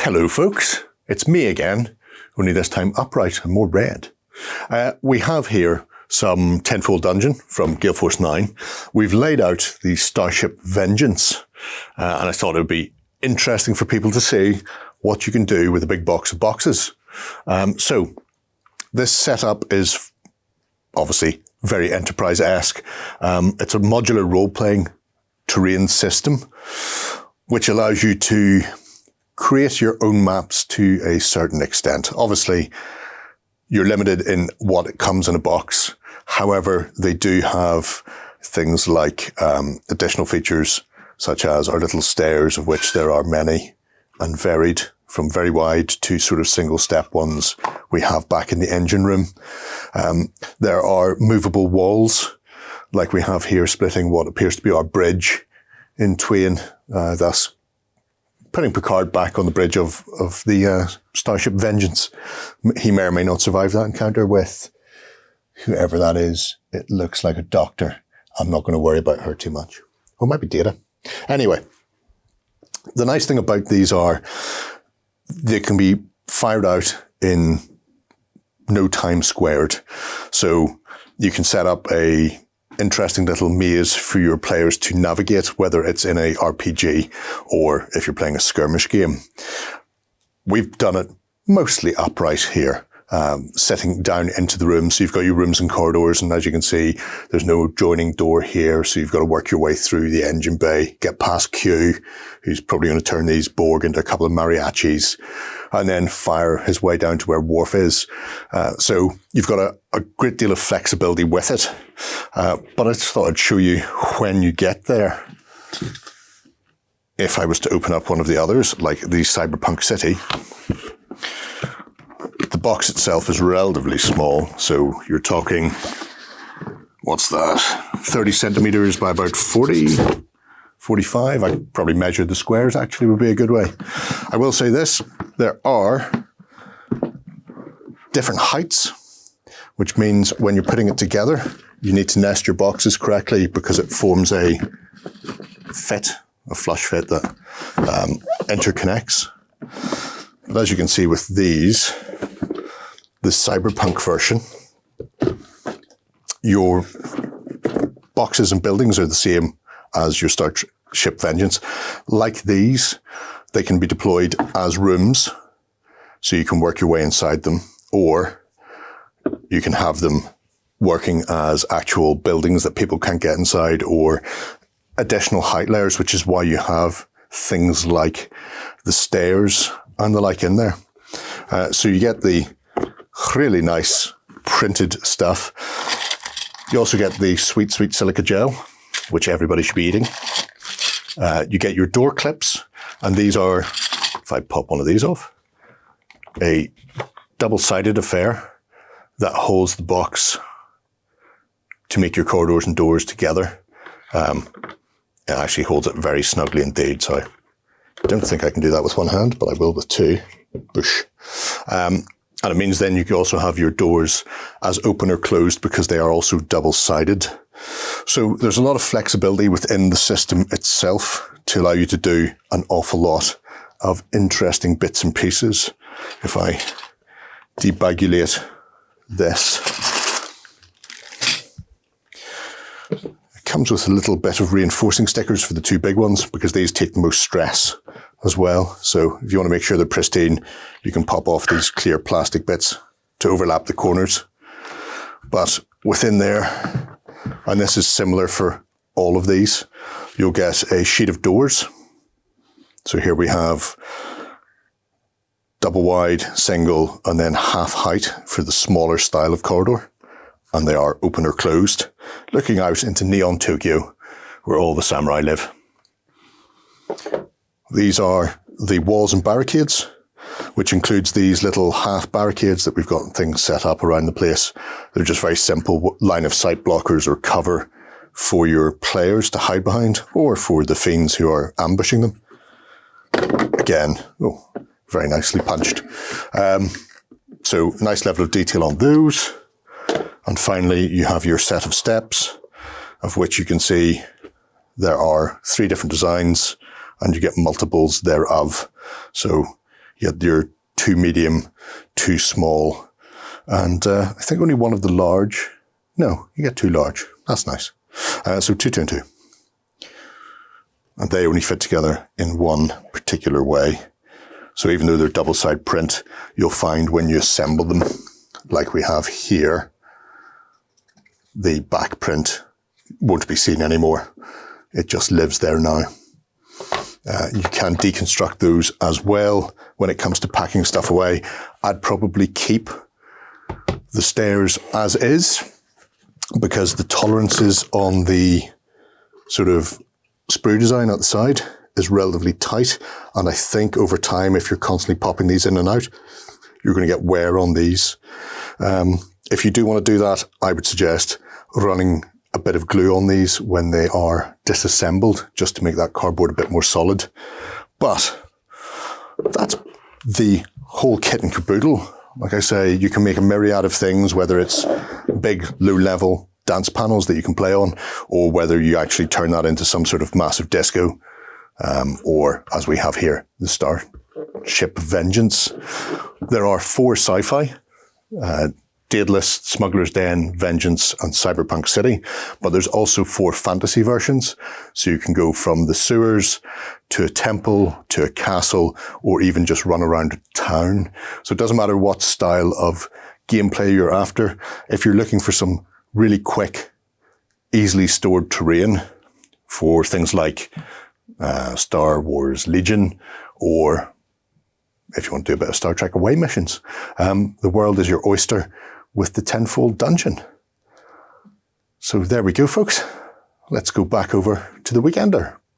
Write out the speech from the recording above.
Hello folks, it's me again, only this time upright and more red. We have here some Tenfold Dungeon from Gale Force 9. We've laid out the Starship Vengeance, and I thought it would be interesting for people to see what you can do with a big box of boxes. So this setup is obviously very Enterprise-esque. It's a modular role-playing terrain system, which allows you to create your own maps to a certain extent. Obviously, you're limited in what comes in a box. However, they do have things like additional features, such as our little stairs, of which there are many and varied, from very wide to sort of single step ones we have back in the engine room. There are movable walls, like we have here, splitting what appears to be our bridge in twain, thus putting Picard back on the bridge of the Starship Vengeance. He may or may not survive that encounter with whoever that is. It looks like a doctor. I'm not going to worry about her too much. Or it might be Data. Anyway, the nice thing about these are they can be fired out in no time squared. So you can set up a interesting little maze for your players to navigate, whether it's in a RPG or if you're playing a skirmish game. We've done it mostly upright here, setting down into the room. So you've got your rooms and corridors, and as you can see, there's no joining door here. So you've got to work your way through the engine bay, get past Q, who's probably going to turn these Borg into a couple of mariachis, and then fire his way down to where Worf is. So you've got a great deal of flexibility with it. But I just thought I'd show you when you get there. If I was to open up one of the others, like the Cyberpunk City, the box itself is relatively small. So you're talking, what's that? 30 centimeters by about 40, 45. I probably measured the squares, actually, would be a good way. I will say this, there are different heights, which means when you're putting it together, you need to nest your boxes correctly because it forms a flush fit that interconnects. But as you can see with these, the Cyberpunk version, your boxes and buildings are the same as your Starship Vengeance. Like these, they can be deployed as rooms, so you can work your way inside them, or you can have them working as actual buildings that people can't get inside, or additional height layers, which is why you have things like the stairs and the like in there. So you get the really nice printed stuff. You also get the sweet, sweet silica gel, which everybody should be eating. You get your door clips, and these are, if I pop one of these off, a double-sided affair that holds the box to make your corridors and doors together. It actually holds it very snugly indeed, so I don't think I can do that with one hand, but I will with two. Boosh. And it means then you can also have your doors as open or closed because they are also double-sided. So there's a lot of flexibility within the system itself to allow you to do an awful lot of interesting bits and pieces. If I debagulate this, it comes with a little bit of reinforcing stickers for the two big ones because these take the most stress as well. So if you want to make sure they're pristine, you can pop off these clear plastic bits to overlap the corners. But within there, and this is similar for all of these, you'll get a sheet of doors. So here we have double wide, single, and then half height for the smaller style of corridor. And they are open or closed, looking out into neon Tokyo, where all the samurai live. These are the walls and barricades, which includes these little half barricades that we've got things set up around the place. They're just very simple line of sight blockers or cover for your players to hide behind, or for the fiends who are ambushing them. Again, very nicely punched. So nice level of detail on those. And finally, you have your set of steps, of which you can see there are 3 different designs, and you get multiples thereof. So You had your 2 medium, 2 small, and I think only one of the large. No, you get 2 large. That's nice. So 2, 2, and 2. And they only fit together in one particular way. So even though they're double-side print, you'll find when you assemble them, like we have here, the back print won't be seen anymore. It just lives there now. You can deconstruct those as well when it comes to packing stuff away. I'd probably keep the stairs as is, because the tolerances on the sort of sprue design outside is relatively tight. And I think over time, if you're constantly popping these in and out, you're going to get wear on these. If you do want to do that, I would suggest running a bit of glue on these when they are disassembled, just to make that cardboard a bit more solid. But that's the whole kit and caboodle. Like I say, you can make a myriad of things, whether it's big low-level dance panels that you can play on, or whether you actually turn that into some sort of massive disco, or, as we have here, the Starship Vengeance. There are 4 sci-fi, Daedalus, Smuggler's Den, Vengeance, and Cyberpunk City. But there's also 4 fantasy versions. So you can go from the sewers to a temple, to a castle, or even just run around a town. So it doesn't matter what style of gameplay you're after. If you're looking for some really quick, easily stored terrain for things like Star Wars Legion, or if you want to do a bit of Star Trek away missions, the world is your oyster with the Tenfold Dungeon. So there we go, folks. Let's go back over to the Weekender.